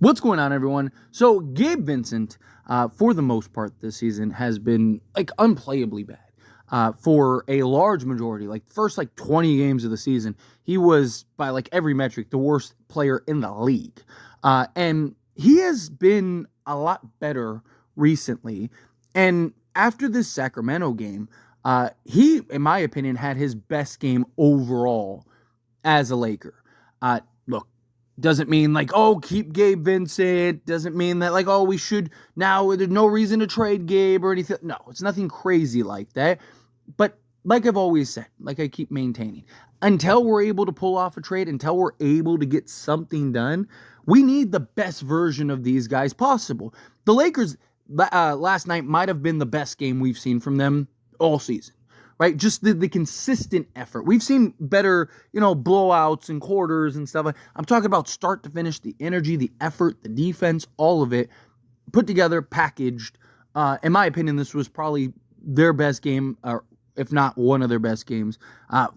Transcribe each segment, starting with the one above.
What's going on, everyone? So Gabe Vincent, for the most part this season, has been like unplayably bad. For a large majority, like first 20 games of the season, he was by like every metric the worst player in the league. And he has been a lot better recently. And after this Sacramento game, he, in my opinion, had his best game overall as a Laker. Look, doesn't mean like, oh, keep Gabe Vincent. Doesn't mean that like, oh, we should now, there's no reason to trade Gabe or anything. No, it's nothing crazy like that. But like I've always said, like I keep maintaining, until we're able to pull off a trade, until we're able to get something done, we need the best version of these guys possible. The Lakers last night might have been the best game we've seen from them all season, right? Just the consistent effort. We've seen better, blowouts and quarters and stuff. I'm talking about start to finish, the energy, the effort, the defense, all of it put together, packaged. In my opinion, this was probably their best game, or if not one of their best games,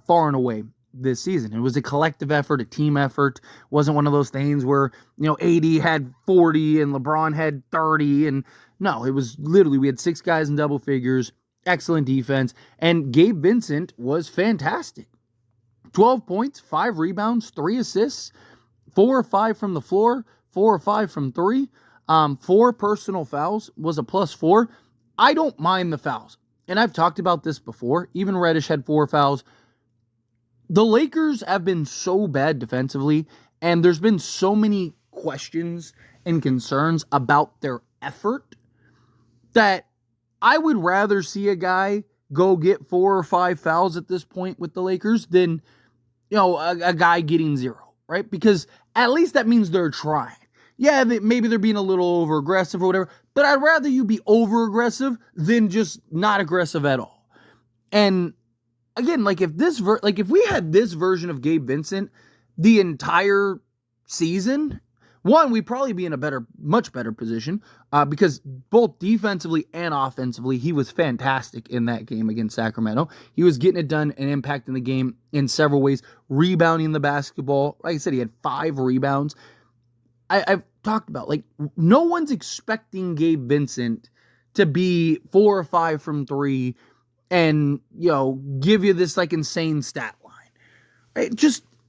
far and away this season. It was a collective effort, a team effort. It wasn't one of those things where, AD had 40 and LeBron had 30. And no, it was literally, we had 6 guys in double figures, excellent defense, and Gabe Vincent was fantastic. 12 points, 5 rebounds, 3 assists, 4 or 5 from the floor, 4 or 5 from 3. 4 personal fouls, was a +4. I don't mind the fouls. And I've talked about this before. Even Reddish had 4 fouls. The Lakers have been so bad defensively, and there's been so many questions and concerns about their effort that I would rather see a guy go get 4 or 5 fouls at this point with the Lakers than, a guy getting 0, right? Because at least that means they're trying. Yeah, maybe they're being a little over-aggressive or whatever, but I'd rather you be over-aggressive than just not aggressive at all. And again, if we had this version of Gabe Vincent the entire season, one, we'd probably be in a much better position because both defensively and offensively, he was fantastic in that game against Sacramento. He was getting it done and impacting the game in several ways, rebounding the basketball. Like I said, he had 5 rebounds. I've talked about, no one's expecting Gabe Vincent to be 4 or 5 from 3 and, give you this, insane stat line.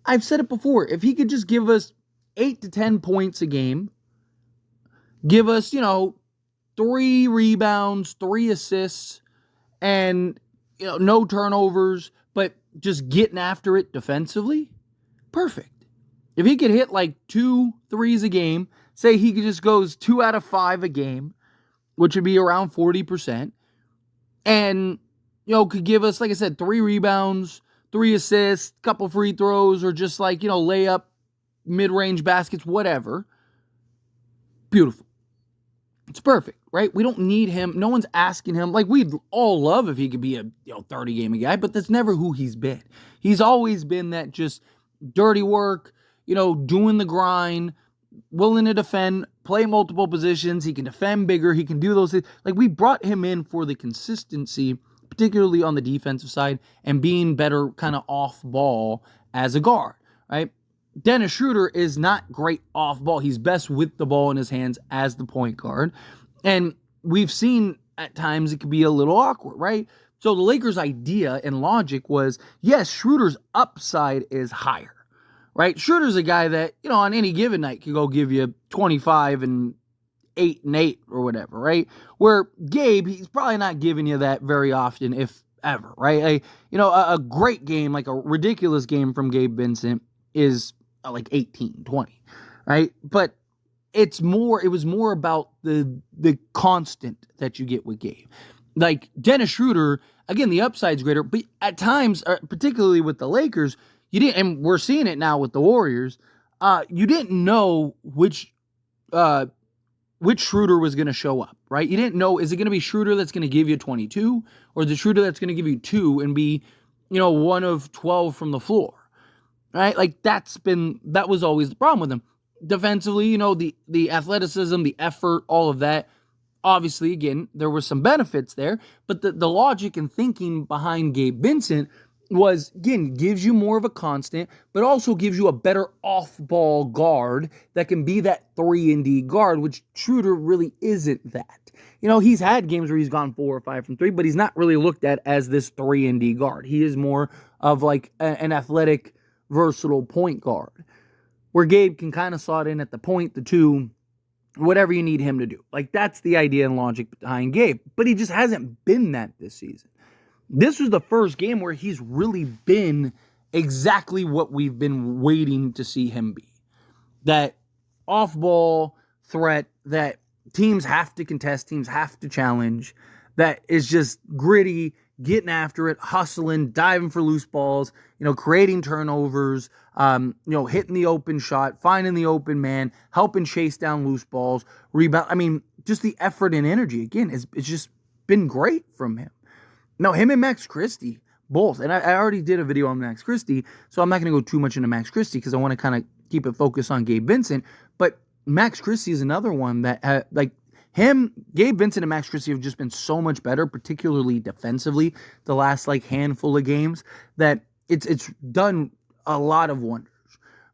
I've said it before. If he could just give us 8 to 10 points a game, give us, 3 rebounds, 3 assists, and, no turnovers, but just getting after it defensively, perfect. If he could hit 2 threes a game, say he could just goes 2 out of 5 a game, which would be around 40%, and, could give us, like I said, 3 rebounds, 3 assists, couple free throws, or just layup, mid-range baskets, whatever. Beautiful. It's perfect, right? We don't need him. No one's asking him. We'd all love if he could be a 30-game guy, but that's never who he's been. He's always been that just dirty work, doing the grind, willing to defend, play multiple positions. He can defend bigger. He can do those things. We brought him in for the consistency, particularly on the defensive side, and being better kind of off ball as a guard, right? Dennis Schroeder is not great off ball. He's best with the ball in his hands as the point guard. And we've seen at times it can be a little awkward, right? So the Lakers' idea and logic was, yes, Schroeder's upside is higher, right? Schroeder's a guy that, on any given night can go give you 25 and 8 and 8 or whatever, right? Where Gabe, he's probably not giving you that very often, if ever, right? A great game, a ridiculous game from Gabe Vincent is 18, 20, right? But it was more about the constant that you get with Gabe. Dennis Schroeder, again, the upside's greater, but at times, particularly with the Lakers, you didn't, and we're seeing it now with the Warriors, you didn't know which Schroeder was going to show up, right? You didn't know, is it going to be Schroeder that's going to give you 22, or is it Schroeder that's going to give you 2 and be, 1 of 12 from the floor, right? That was always the problem with him. Defensively, the athleticism, the effort, all of that. Obviously, again, there were some benefits there, but the logic and thinking behind Gabe Vincent was, again, gives you more of a constant, but also gives you a better off-ball guard that can be that 3-and-D guard, which Schroeder really isn't that. He's had games where he's gone 4 or 5 from 3, but he's not really looked at as this 3-and-D guard. He is more of like an athletic, versatile point guard, where Gabe can kind of slot in at the point, the 2, whatever you need him to do. Like, that's the idea and logic behind Gabe, but he just hasn't been that this season. This was the first game where he's really been exactly what we've been waiting to see him be. That off-ball threat that teams have to contest, teams have to challenge, that is just gritty, getting after it, hustling, diving for loose balls, creating turnovers, hitting the open shot, finding the open man, helping chase down loose balls, rebound. I mean, just the effort and energy, again, it's just been great from him. No, him and Max Christie, both. And I already did a video on Max Christie, so I'm not going to go too much into Max Christie because I want to kind of keep it focused on Gabe Vincent. But Max Christie is another one that, Gabe Vincent and Max Christie have just been so much better, particularly defensively, the last, handful of games, that it's done a lot of wonders,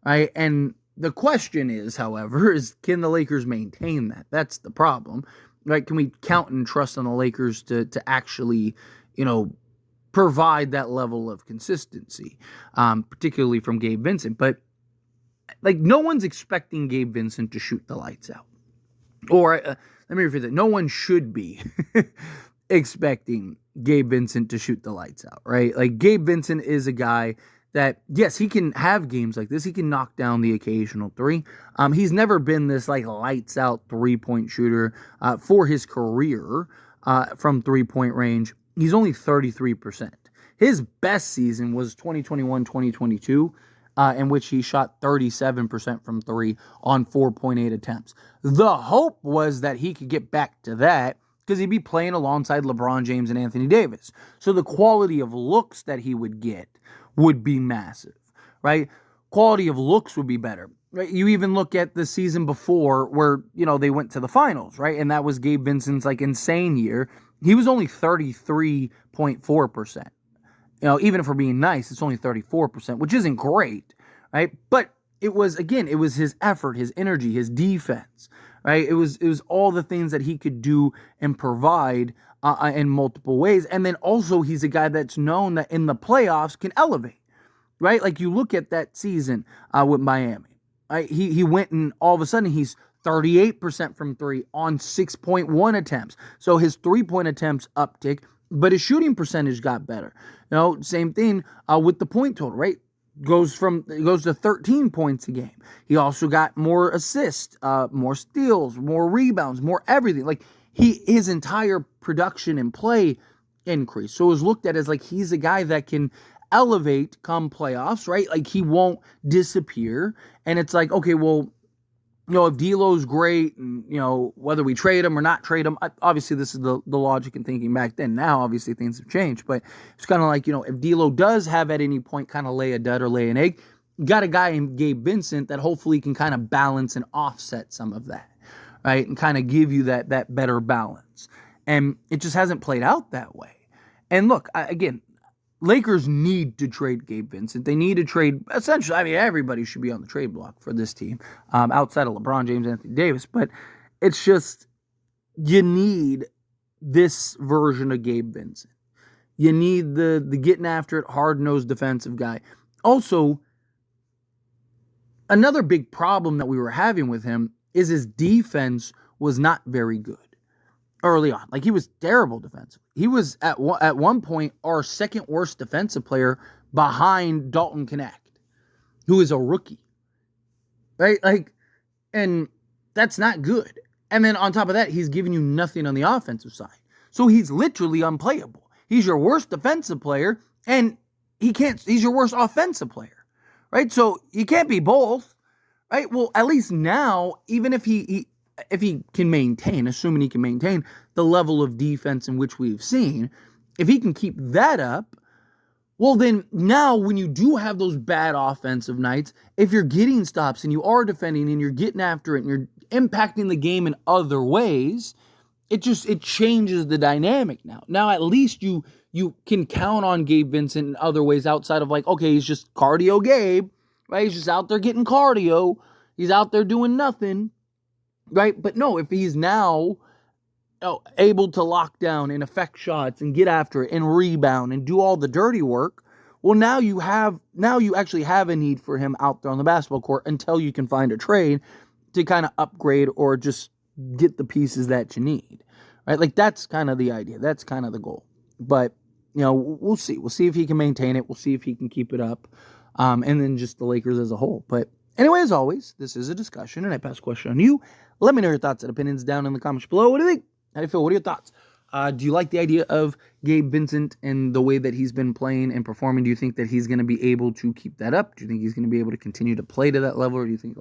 right? And the question is, however, can the Lakers maintain that? That's the problem, right? Can we count and trust on the Lakers to actually provide that level of consistency, particularly from Gabe Vincent? But, no one's expecting Gabe Vincent to shoot the lights out. Or, let me rephrase that. No one should be expecting Gabe Vincent to shoot the lights out, right? Gabe Vincent is a guy that, yes, he can have games like this. He can knock down the occasional 3. He's never been this, lights out 3-point shooter for his career from 3-point range. He's only 33%. His best season was 2021-2022, in which he shot 37% from 3 on 4.8 attempts. The hope was that he could get back to that because he'd be playing alongside LeBron James and Anthony Davis. So the quality of looks that he would get would be massive, right? Quality of looks would be better. Right? You even look at the season before where, they went to the finals, right? And that was Gabe Vincent's insane year. He was only 33.4%. Even if we're being nice, it's only 34%, which isn't great, right? But it was his effort, his energy, his defense, right? It was all the things that he could do and provide in multiple ways. And then also he's a guy that's known that in the playoffs can elevate, right? You look at that season with Miami, right? He went and all of a sudden he's 38% from 3 on 6.1 attempts. So his 3-point attempts uptick, but his shooting percentage got better. Same thing with the point total, right? Goes to 13 points a game. He also got more assists, more steals, more rebounds, more everything. His entire production and play increased. So it was looked at as he's a guy that can elevate come playoffs, right? He won't disappear. And it's okay, well, if D'Lo's great and, whether we trade him or not trade him, obviously this is the logic and thinking back then. Now, obviously, things have changed. But it's kind of if D'Lo does have at any point kind of lay a dud or lay an egg, you got a guy in Gabe Vincent that hopefully can kind of balance and offset some of that, right? And kind of give you that better balance. And it just hasn't played out that way. And look, again, Lakers need to trade Gabe Vincent. They need to trade, essentially, everybody should be on the trade block for this team, outside of LeBron James, Anthony Davis. But it's just, you need this version of Gabe Vincent. You need the getting after it, hard-nosed defensive guy. Also, another big problem that we were having with him is his defense was not very good early on. He was terrible defensively. He was at one point our second worst defensive player behind Dalton Knecht, who is a rookie, right? And that's not good. And then on top of that, he's giving you nothing on the offensive side. So he's literally unplayable. He's your worst defensive player, and he's your worst offensive player, right? So you can't be both, right? Well, at least now, even if he can maintain, assuming he can maintain the level of defense in which we've seen, if he can keep that up, well, then now when you do have those bad offensive nights, if you're getting stops and you are defending and you're getting after it and you're impacting the game in other ways, it changes the dynamic now. Now at least you you can count on Gabe Vincent in other ways outside of like, okay, he's just cardio Gabe, right? He's just out there getting cardio. He's out there doing nothing, right? But no, if he's now able to lock down and affect shots and get after it and rebound and do all the dirty work, well, now you actually have a need for him out there on the basketball court until you can find a trade to kind of upgrade or just get the pieces that you need, right? Like, that's kind of the idea. That's kind of the goal. But, we'll see. We'll see if he can maintain it. We'll see if he can keep it up. And then just the Lakers as a whole. But anyway, as always, this is a discussion, and I pass a question on you. Let me know your thoughts and opinions down in the comments below. What do you think? How do you feel? What are your thoughts? Do you like the idea of Gabe Vincent and the way that he's been playing and performing? Do you think that he's going to be able to keep that up? Do you think he's going to be able to continue to play to that level? Or do you think,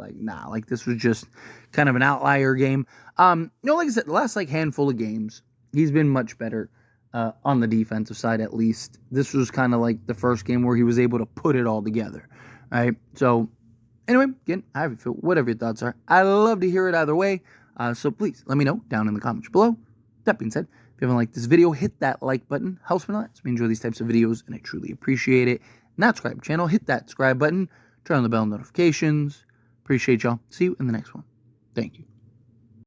this was just kind of an outlier game? Like I said, the last handful of games, he's been much better on the defensive side, at least. This was kind of like the first game where he was able to put it all together, right? So, anyway, again, how do you feel? Whatever your thoughts are. I love to hear it either way. So please let me know down in the comments below. That being said, if you haven't liked this video, hit that like button. Helps me a lot. We enjoy these types of videos, and I truly appreciate it. Not subscribe channel, hit that subscribe button. Turn on the bell notifications. Appreciate y'all. See you in the next one. Thank you.